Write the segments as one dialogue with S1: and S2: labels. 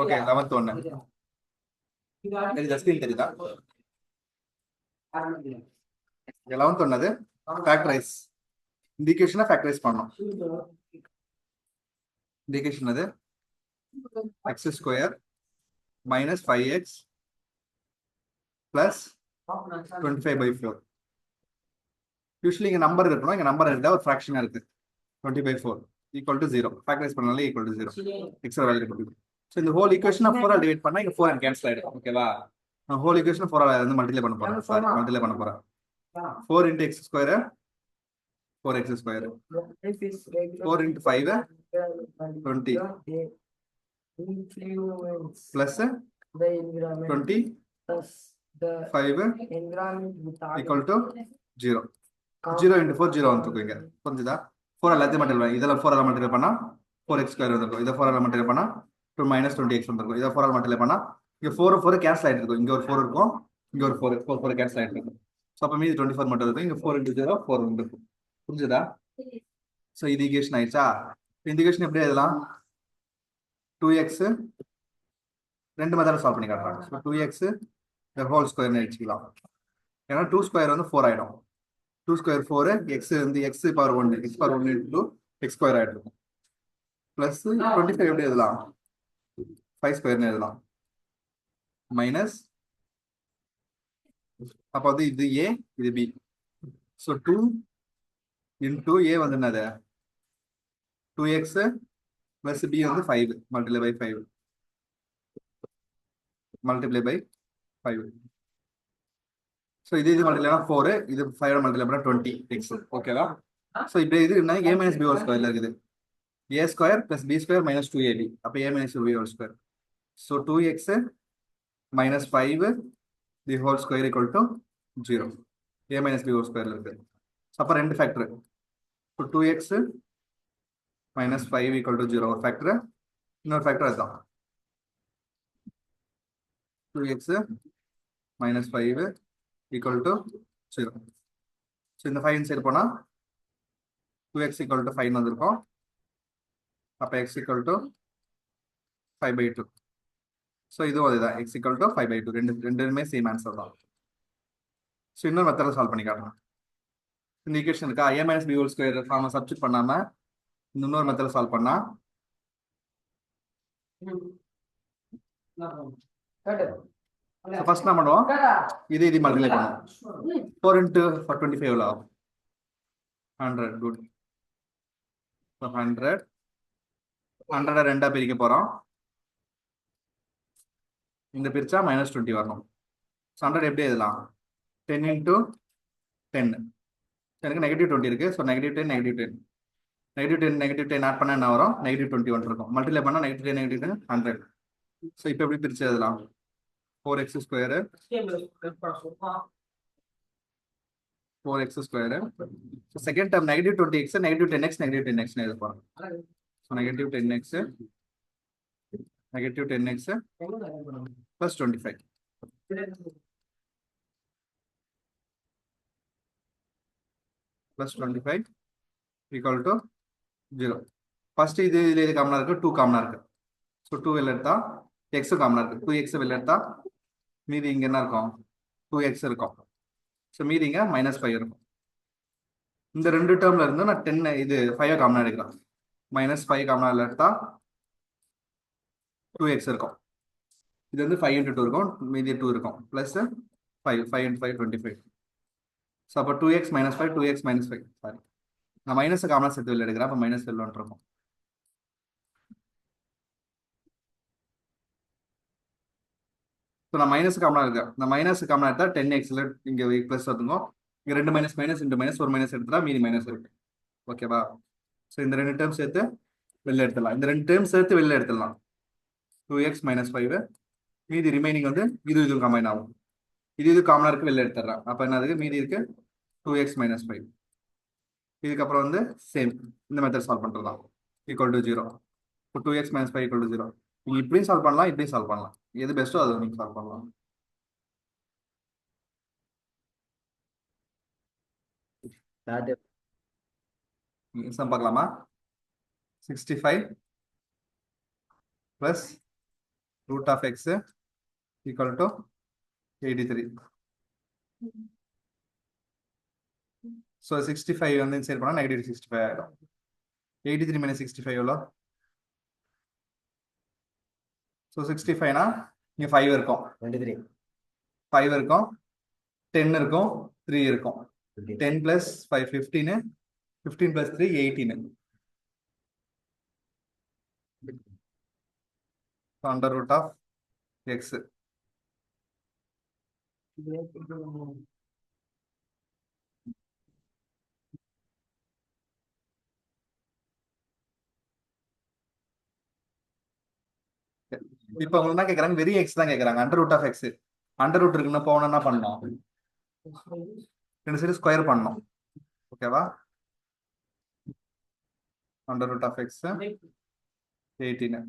S1: Okay 11th ஒன்னு தெரியுதா screen தெரியுதா 11th ஒன்னது ஃபேக்டரைஸ் இந்த ஈக்குவேஷனை ஃபேக்டரைஸ் பண்ணோம் இந்த ஈக்குவேஷன் அது x square minus 5x plus 25/4 usually இங்க நம்பர் இருக்கணும் இங்க நம்பர் இருந்தா ஒரு ஃபிராக்ஷனா இருக்கு 20/4 equal to 0 ஃபேக்டரைஸ் பண்ணாலே equal to 0 x வேல்யூ இருக்கு சோ இந்த ஹோல் ஈக்குவேஷனை 4 ஆல் டிவைட் பண்ணா இங்க 4 and கேன்சல் ஆயிடும் ஓகேவா நான் ஹோல் ஈக்குவேஷனை 4 ஆல் வந்து மல்டிப்ளை பண்ண போறேன் சாரி மல்டிப்ளை பண்ண போறேன் 4 into x square 4x square 4 into 5 20 plus 20 5 equal to 0 0 into 4 0 வந்துருக்கு இங்க புரிஞ்சுதா 4 எல்லாத்தையும் மல்டிப்ளை இதெல்லாம் 4 ஆல் மல்டிப்ளை பண்ணா 4x square வந்துருக்கும் இத 4 ஆல் மல்டிப்ளை பண்ணா 2 minus 20x வந்துருக்கும் இத 4 ஆல் மல்டிப்ளை பண்ணா இங்க 4 4 கேன்சல் ஆயிட்டு இருக்கும் இங்க ஒரு 4 இருக்கும் இங்க ஒரு 4 4 கேன்சல் ஆயிட்டு இருக்கும் சோ அப்ப மீதி 24 மட்டும் இருக்கும் இங்க 4 into 0 4 வந்துருக்கும் புரிஞ்சுதா சோ இது ஈக்குவேஷன் ஆயிடுச்சா இந்த ஈக்குவேஷன் எப்படி எழுதலாம் 2x ரெண்டு மெத்தட் சால்வ் பண்ணி காட்டுறாங்க so 2x the whole square னு வெச்சுக்கலாம் ஏன்னா 2 ஸ்கொயர் வந்து 4 ஆயிடும் 2 ஸ்கொயர் 4 x வந்து x power 1 x power 1 into x square ஆயிடும் பிளஸ் 25 எப்படி எழுதலாம் 5 ஸ்கொயர்னு எழுதலாம் மைனஸ் அப்ப வந்து இது a இது b சோ 2 into a வந்து என்னது 2x plus b வந்து 5 multiply by 5 multiply by 5 so இது மல்டிப்ளை பண்ணா 4 இது 5 மல்டிப்ளை பண்ணா 20x ஓகேவா சோ இப்போ இது என்ன a minus b whole ஸ்கொயர்ல இருக்குது a square plus b square minus 2ab அப்ப a minus b whole square so 2x minus 5 the whole square equal to 0 a minus b whole ஸ்கொயர்ல இருக்கு அப்ப ரெண்டு factor so 2x minus 5 equal to 0 ஒரு factor இன்னொரு factor அதுதான் 2x minus 5 equal to 0 so இந்த 5 inside போனா 2x equal to 5 வந்திருக்கும் அப்ப x equal to 5/2 so இதுவும் அதுதான் x equal to 5/2 ரெண்டுமே சேம் ஆன்சர் தான் so இன்னொரு மெத்தட்ல சால்வ் பண்ணி காட்டுறேன் இந்த ஈக்குவேஷன் இருக்கா a minus b whole square ஃபார்மை சப்ஸ்டிட் பண்ணாம இன்னொரு மெத்தட்ல சால்வ் பண்ணா ஃபர்ஸ்ட் என்ன பண்ணுவோம் இது மல்டிப்ளை பண்ணுவோம் 4 into 25 எவ்வளவு ஆகும் 100 குட் 100 100 ரெண்டா பிரிக்க போறோம் இந்த பிரிச்சா -20 வரணும் 100 எப்படி எழுதலாம் 10 into 10 எனக்கு -20 இருக்கு ஸோ -10 -10 ஆட் பண்ணா என்ன வரும் -21 இருக்கும் மல்டிப்ளை பண்ணா -10 100 ஸோ இப்போ எப்படி பிரிச்சு எழுதலாம் 4x square 4x square so second term -20x -10x -10x னு எழுத போறோம் so -10x plus 25 plus 25 equal to 0 first இது காமனா இருக்கு 2 காமனா இருக்கு so 2 வெளில எடுத்தா x காமனா இருக்கு 2x வெளில எடுத்தா மீதி இங்க என்ன இருக்கும் 2x இருக்கும் சோ மீதி இங்க -5 இருக்கும் இந்த ரெண்டு டேர்ம்ல இருந்து நான் 10 இது 5 காமனா எடுக்கிறேன் -5 காமனா எடுத்தா 2x இருக்கும் இது வந்து 5 into 2 இருக்கும் மீதி 2 இருக்கும் பிளஸ் 5 into 5 25 சோ அப்ப 2x -5 2x -5 சாரி நான் மைனஸ் காமனா சேர்த்து வெளில எடுக்கிறேன் அப்ப மைனஸ் வெளில இருக்கும் நான் மைனஸ் காமனா இருக்கேன் நான் மைனஸ் காமனா எடுத்தா 10xல இங்க பிளஸ் வந்துங்க இங்க ரெண்டு மைனஸ் மைனஸ் இன்டு மைனஸ் ஒரு மைனஸ் எடுத்தா மீதி மைனஸ் இருக்கு ஓகேவா சோ இந்த ரெண்டு டேர்ம் சேர்த்து வெளில எடுத்துடலாம் இந்த ரெண்டு டேர்ம் சேர்த்து வெளில எடுத்துடலாம் 2x -5 மீதி ரிமைனிங் வந்து இது கம்பைன் ஆகும் இது காமனா இருக்கு வெளில எடுத்துறேன் அப்ப என்ன இருக்கு மீதி இருக்கு 2x -5 இதுக்கப்புறம் வந்து சேம் இந்த மெத்தட் சால்வ் பண்றதுதான் ஈக்குவல் டு 0 இப்போ 2x -5 ஈக்குவல் டு 0 நீங்க இப்படியும் சால்வ் பண்ணலாம் இப்படியும் சால்வ் பண்ணலாம் எது பெஸ்ட்டோ அதை நீங்க சால்வ் பண்ணலாம் சம் பார்க்கலாமா 65 plus root of x equal to 83. So 65 வந்து இன்சைட் பண்ணா நெகட்டிவ் 65 ஆயிடும். 83 minus 65 எவ்வளோ? So 65 னா இங்க 5 இருக்கும். 23. 5 இருக்கும். 10 இருக்கும். 3 இருக்கும். 10 plus 5 15. 15 plus 3 18. So under root of x. இப்போ உங்களுக்கு என்ன கேக்குறாங்க? வெரி எக்ஸ் தான் கேக்குறாங்க. Under root of x. Under root இருக்குன்னா போனா என்ன பண்ணணும்? ரெண்டு சைடு ஸ்கொயர் பண்ணணும். ஓகேவா? Under root of x 18.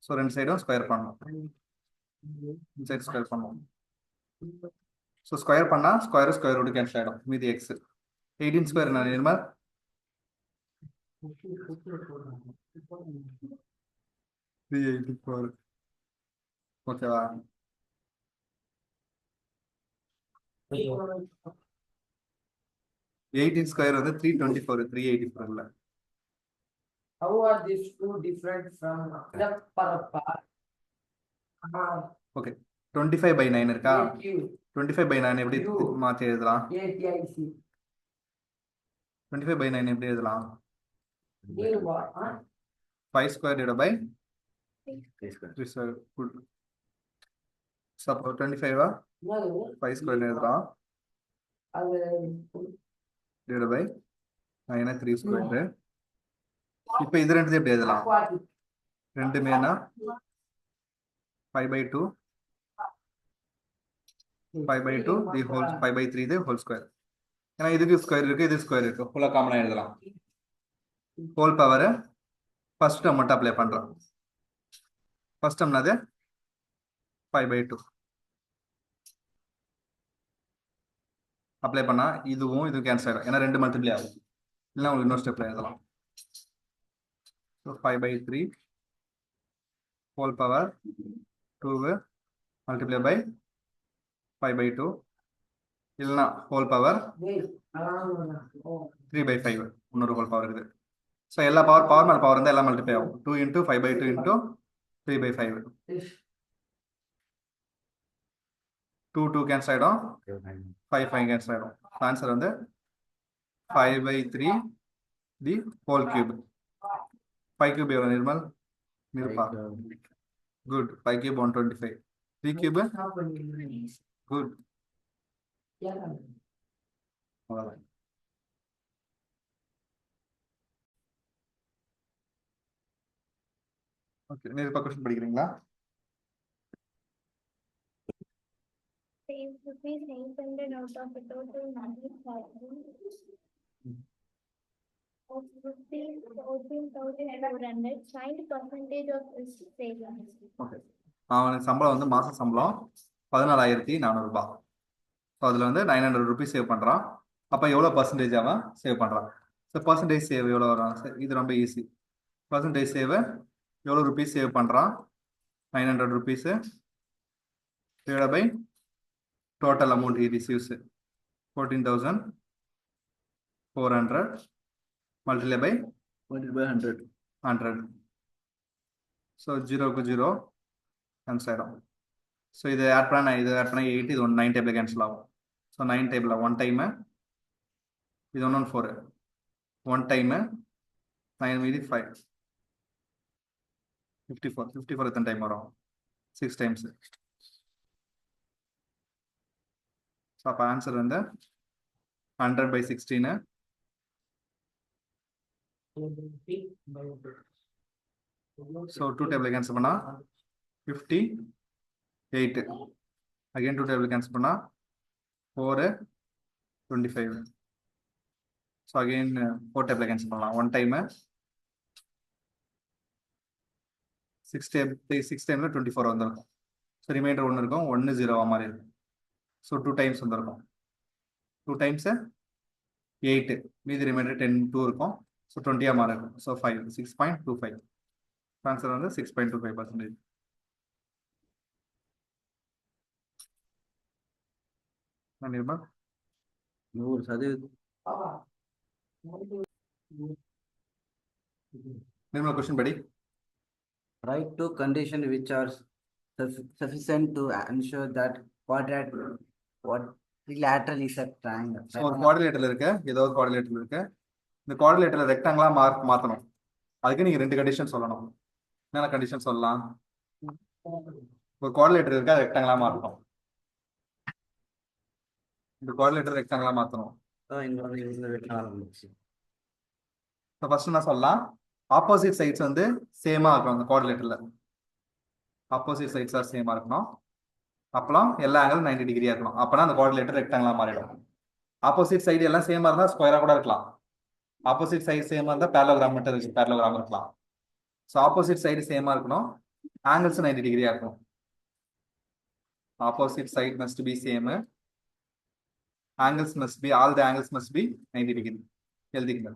S1: So ரெண்டு சைடும் ஸ்கொயர் பண்ணணும். இந்த சைடு ஸ்கொயர் பண்ணணும். ஸோ ஸ்கொயர் பண்ணா ஸ்கொயர் ஸ்கொயர் ரூட் கேன்சல் ஆயிடும். மீதி எக்ஸ் 18 ஸ்கொயர் என்ன நிர்மல்? 384. ஓகேவா? எயிட்டீன் ஸ்கொயர் வந்து 324. 384 இல்ல.
S2: How are these two different from the part?
S1: Okay 25/9 இருக்கா? 25/9 எப்படி மாத்தி எழுதலாம்? 25/9 எப்படி எழுதலாம்? 5 square divided by 3 square. Good. Suppose 25 5 square எழுதலாம். divided by 9 3 square. இப்போ இது ரெண்டு எப்படி எழுதலாம்? ரெண்டுமேனா 5/2 5/2 the whole 5/3 the whole square. ஏன்னா இதுக்கு ஸ்கொயர் இருக்கு, இது ஸ்கொயர் இருக்கு, ஃபுல்லா காமனா எழுதலாம். ஹோல் பவர் ஃபர்ஸ்ட் டேர்ம் மட்டும் அப்ளை பண்றோம். ஃபர்ஸ்ட் டேர்ம் அது 5/2 அப்ளை பண்ணா இதுவும் இது கேன்சல் ஆயிடும். ஏன்னா ரெண்டு மல்டிப்ளை ஆகும். இல்லைன்னா உங்களுக்கு இன்னொரு ஸ்டெப்ல எழுதலாம். So 5/3 whole power 2 multiply by 5/2 இல்லைன்னா ஹோல் பவர் 3/5 இன்னொரு ஹோல் பவர் இருக்குது. ஸோ எல்லா பவர் மேலே பவர் இருந்தால் எல்லாம் மல்டிப்ளை ஆகும். 2 × 5/2 × 3/5. 2 கேன்சல் ஆகிடும். 5 கேன்சல் ஆகிடும். ஆன்சர் வந்து 5/3 தி ஹோல் கியூப். 5 கியூப் எவ்வளோ Nirmal? Nirupa. Good. 5 cube 125. 3 cube good. Okay, Nirupa question படிக்கிறீங்களா?
S3: rupees 800 out of a total money of rupees 14,400. Find percentage of his savings.
S1: Okay, அவனுக்கு சம்பளம் வந்து மாச சம்பளம் 14,400 ரூபாய். ஸோ அதில் வந்து 900 rupees சேவ் பண்ணுறான். அப்போ எவ்வளோ பர்சன்டேஜ் அவன் சேவ் பண்ணுறான்? ஸோ பர்சன்டேஜ் சேவ் எவ்வளோ வரும்? இது ரொம்ப ஈஸி. பர்சன்டேஜ் சேவ் எவ்வளோ ருபீஸ் சேவ் பண்ணுறான்? 900 rupees divided by total amount he receives 14,400 multiplied by 100. So 0 க்கு 0 cancel ஆயிடும். ஸோ இது ஆட் பண்ண 8, இது 9 டேபிள் கேன்சல் ஆகும். ஸோ 9 டேபிள் 1 டைம், இது 1 4 1 டைம் 9 மீதி 5 54 எத்தனை டைம் வரும்? 6 times. ஸோ அப்போ ஆன்சர் வந்து 100/16. ஸோ 2 டேபிள் கேன்சல் பண்ணா 58. அகைன் 2 டேபிள் கேன்சல் பண்ணா 4 25. ஸோ அகைன் 4 டேபிள் கேன்சல் பண்ணலாம். 1 டைம் 6 டைம்ல 24 வந்திருக்கும். ஸோ ரிமைண்டர் 1 இருக்கும், 1 0 மாதிரி இருக்கும். ஸோ 2 டைம்ஸ் வந்திருக்கும். 2 டைம்ஸ் 8, மீதி ரிமைண்டர் 10 2 இருக்கும். ஸோ 20 மாதிரி இருக்கும். ஸோ 5 6.25. ஆன்சர் வந்து 6.25%. நிர்மல்
S4: 100%.
S1: நிர்மல் கொஸ்டின் படி.
S4: Write two conditions which are sufficient to ensure that quadrilateral is a triangle.
S1: ஒரு குவாட்ரிலேட்டரல் இருக்கு, ஏதோ ஒரு குவாட்ரிலேட்டரல் இருக்கு. இந்த குவாட்ரிலேட்டரல் ரெக்டாங்கிளா மாத்தணும். அதுக்கு நீங்க 2 கண்டிஷன் சொல்லணும். என்னென்ன கண்டிஷன் சொல்லலாம்? ஒரு குவாட்ரிலேட்டர் இருக்கா, ரெக்டாங்கிளா மாத்தணும். இந்த குவாட்ரிலேட்டர் ரெக்டாங்கிளா மாத்தணும். ஃபர்ஸ்ட் என்ன சொல்லலாம்? ஆப்போசிட் சைட்ஸ் வந்து சேமா இருக்கணும். அந்த குவாட்ரிலேட்டர்ல ஆப்போசிட் சைட்ஸ் ஆர் சேமா இருக்கணும். அப்புறம் எல்லா ஆங்கிள் 90 டிகிரியா இருக்கணும். அப்பனா அந்த குவாட்ரிலேட்டர் ரெக்டாங்கிளா மாறிடும். ஆப்போசிட் சைடு எல்லாம் சேமா இருந்தா ஸ்கொயரா கூட இருக்கலாம். ஆப்போசிட் சைடு சேமா இருந்தா பேரலோகிராம் மட்டும் இருக்கு, பேரலோகிராம் இருக்கலாம். ஸோ ஆப்போசிட் சைடு சேமா இருக்கணும், ஆங்கிள்ஸ் 90 டிகிரியா இருக்கணும். Opposite side must be same, angles must be, all the angles must be 90 degree. எழுதிங்க.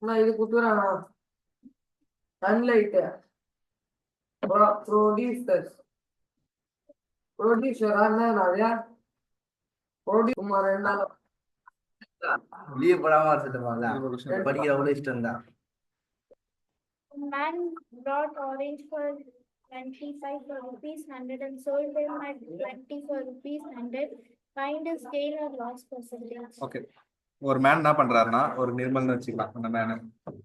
S2: நான் இது குத்துறானா சன்லைட் ப்ரொடியூசர் நிறையா ரெண்டு நாள்
S4: லீவ் போடாம வச்சுட்டு படிக்கிற அவ்வளோ இஷ்டம் தான்.
S3: Man brought orange for 25 for rupees 100 and sold them at 20 for rupees 100. Find his gain or loss percentage.
S1: Okay, ஒரு மேன் என்ன பண்றாருன்னா, ஒரு நிர்மல்னு வச்சுக்கலாம். அந்த மேனு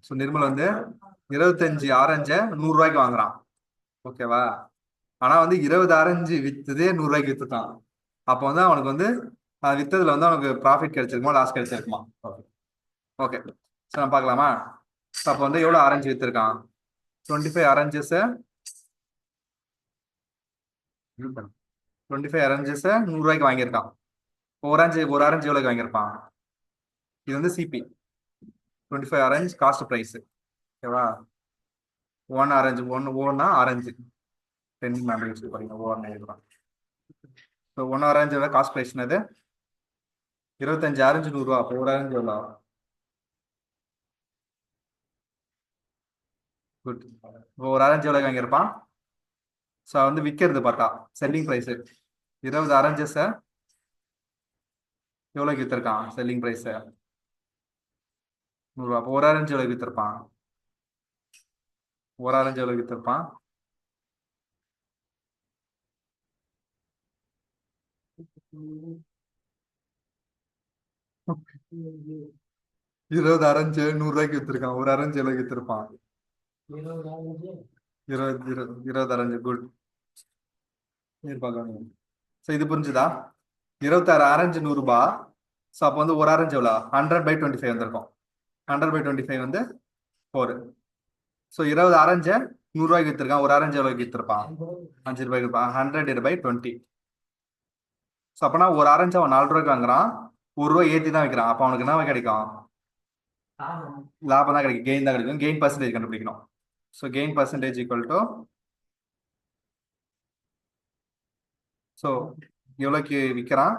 S1: ஸோ நிர்மல் வந்து 25 ஆரஞ்சை 100 ரூபாய்க்கு வாங்குறான். ஓகேவா? ஆனா வந்து 20 ஆரஞ்சு வித்ததே 100 ரூபாய்க்கு வித்துட்டான். அப்போ வந்து அவனுக்கு வந்து வித்ததுல வந்து அவனுக்கு ப்ராஃபிட் கிடைச்சிருக்குமா, லாஸ் கிடைச்சிருக்குமா? ஓகே, ஸோ நம்ம பார்க்கலாமா? அப்போ வந்து எவ்வளோ ஆரஞ்சு வித்துருக்கான்? 25 ஆரஞ்சஸை 100 ரூபாய்க்கு வாங்கியிருக்கான். ஒரு ஆரஞ்சு எவ்வளோக்கு வாங்கியிருப்பான்? இது வந்து சிபி 25 ஆரஞ்சு காஸ்ட் ப்ரைஸ். ஓகேவா? 1 ஆரஞ்சு ஒன்னா ஆரஞ்சு 10 மேம் யூஸ் பண்ணீங்க. ஓன்னு எழுதலாம். ஸோ 1 ஆரஞ்சோட காஸ்ட் ப்ரைஸ் என்னது? 25 ஆரஞ்சு 100 ரூபா. அப்போ ஒரு ஆரஞ்சு எவ்வளோ? குட். இப்போ ஒரு ஆரஞ்சு எவ்வளோக்கு வாங்கியிருப்பான்? ஸோ வந்து விற்கிறது பார்த்தா செல்லிங் ப்ரைஸ் 20 ஆரஞ்சஸை எவ்வளோக்கு விற்றுருக்கான்? செல்லிங் ப்ரைஸை 100 ரூபா. அப்போ ஒரு ஆரஞ்சு எவ்வளோக்கு விற்றுருப்பான்? ஒரு ஆரஞ்சு எவ்வளோக்கு விற்றுருப்பான்? இருபது ஆரஞ்சு 100 ரூபாய்க்கு விற்றுருக்கான். ஒரு ஆரஞ்சு எவ்வளோக்கு விற்றுருப்பான்? 20 ஆரஞ்சு. குட். ஸோ இது புரிஞ்சுதா? 26 ஆரஞ்சு 100 ரூபாய். ஸோ அப்போ வந்து ஒரு ஆரஞ்சு எவ்வளோ? 100/25 வந்திருக்கும். 100/25 வந்து 4. ஸோ 20 ஆரஞ்சை 100 ரூபாய்க்கு விற்றுருக்கான். ஒரு ஆரஞ்சு எவ்வளோக்கு விற்றுருப்பான்? 5 ரூபாய்க்கு இருப்பான். 100/20. ஸோ அப்போனா ஒரு ஆரஞ்சு அவன் 4 ரூபாய்க்கு வாங்குறான், 1 ரூபாய் ஏற்றி தான் வைக்கிறான். அப்போ அவனுக்கு என்ன கிடைக்கும்? லாபம் தான் கிடைக்கும், கெயின் தான் கிடைக்கும். கெயின் பர்சன்டேஜ் கண்டுபிடிக்கணும். So gain percentage equal to, so எவ்வளோக்கு விற்கிறான்?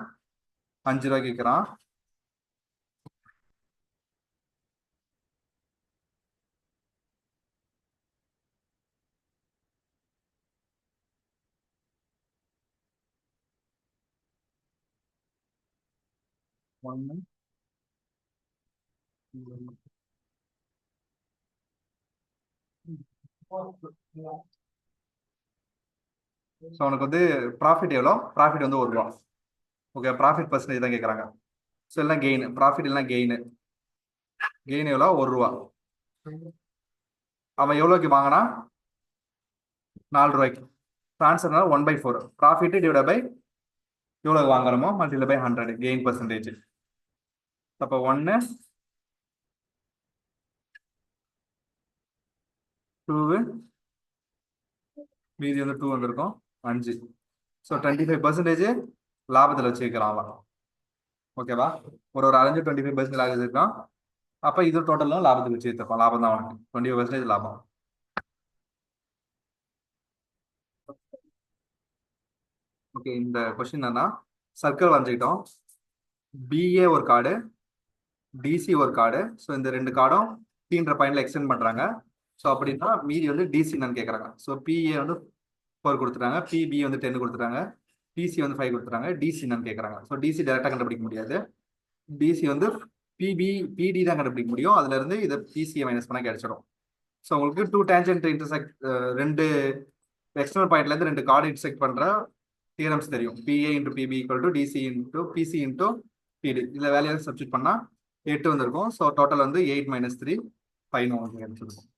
S1: 5 ரூபாய்க்கு விற்கிறான். ஸோ அவனுக்கு வந்து ப்ராஃபிட் எவ்வளோ? ப்ராஃபிட் வந்து 1 ரூபா. ஓகே, ப்ராஃபிட் பர்சன்டேஜ் தான் கேட்குறாங்க. ஸோ எல்லாம் கெயின், ப்ராஃபிட் எல்லாம் கெயின். கெயின் எவ்வளோ? 1 ரூபா. அவன் எவ்வளோக்கு வாங்கினா? 4 ரூபாய்க்கு. ட்ரான்ஸ்ஃபர்னால 1/4. ப்ராஃபிட் டிவைட் பை எவ்வளோ வாங்குறோமோ மல்டிப்ளை பை 100 கெயின் பர்சன்டேஜ். அப்போ 1 2 மீதி வந்து 2 வந்திருக்கும் 5. ஸோ 25% லாபத்தில் வச்சுருக்கிறான் அவன். ஓகேவா? ஒரு ஆரஞ்சு 25% லாபம் வச்சிருக்கான். அப்போ இது டோட்டலும் லாபத்துக்கு வச்சு எடுத்துப்பான். லாபம் தான் அவனுக்கு 25% லாபம். ஓகே, இந்த கொஸ்டின் என்னன்னா, சர்க்கிள் வரைஞ்சிக்கிட்டோம். பிஏ ஒரு கார்டு, டிசி ஒரு கார்டு. ஸோ இந்த 2 கார்டும் டீன்ற பாயிண்ட்ல எக்ஸ்டெண்ட் பண்றாங்க. ஸோ அப்படின்னா மீதி வந்து டிசி என்னன்னு கேட்குறாங்க. ஸோ பிஏ வந்து 4 கொடுத்துட்டாங்க, பிபி வந்து 10 கொடுத்துட்டாங்க, பிசி வந்து 5 கொடுத்துட்டாங்க, டிசி என்னன்னு கேட்குறாங்க. ஸோ டிசி டேரெக்டாக கண்டுபிடிக்க முடியாது. டிசி வந்து பிடி தான் கண்டுபிடிக்க முடியும். அதுல இருந்து இதை பிசியை மைனஸ் பண்ண கிடைச்சிடும். ஸோ உங்களுக்கு 2 டேஞ்சன்ட் இன்டர்செக்ட், 2 எக்ஸ்டர்னல் பாயிண்ட்ல இருந்து 2 கார்டு இன்டர்செக்ட் பண்ற தியரம்ஸ் தெரியும். PA into PB equal to DC into PC into PD. இதில் வேலையை சப்ஸ்டிட் பண்ணா 8 வந்திருக்கும். ஸோ டோட்டல் வந்து 8 - 3 5 உங்களுக்கு கிடைச்சிருக்கும்.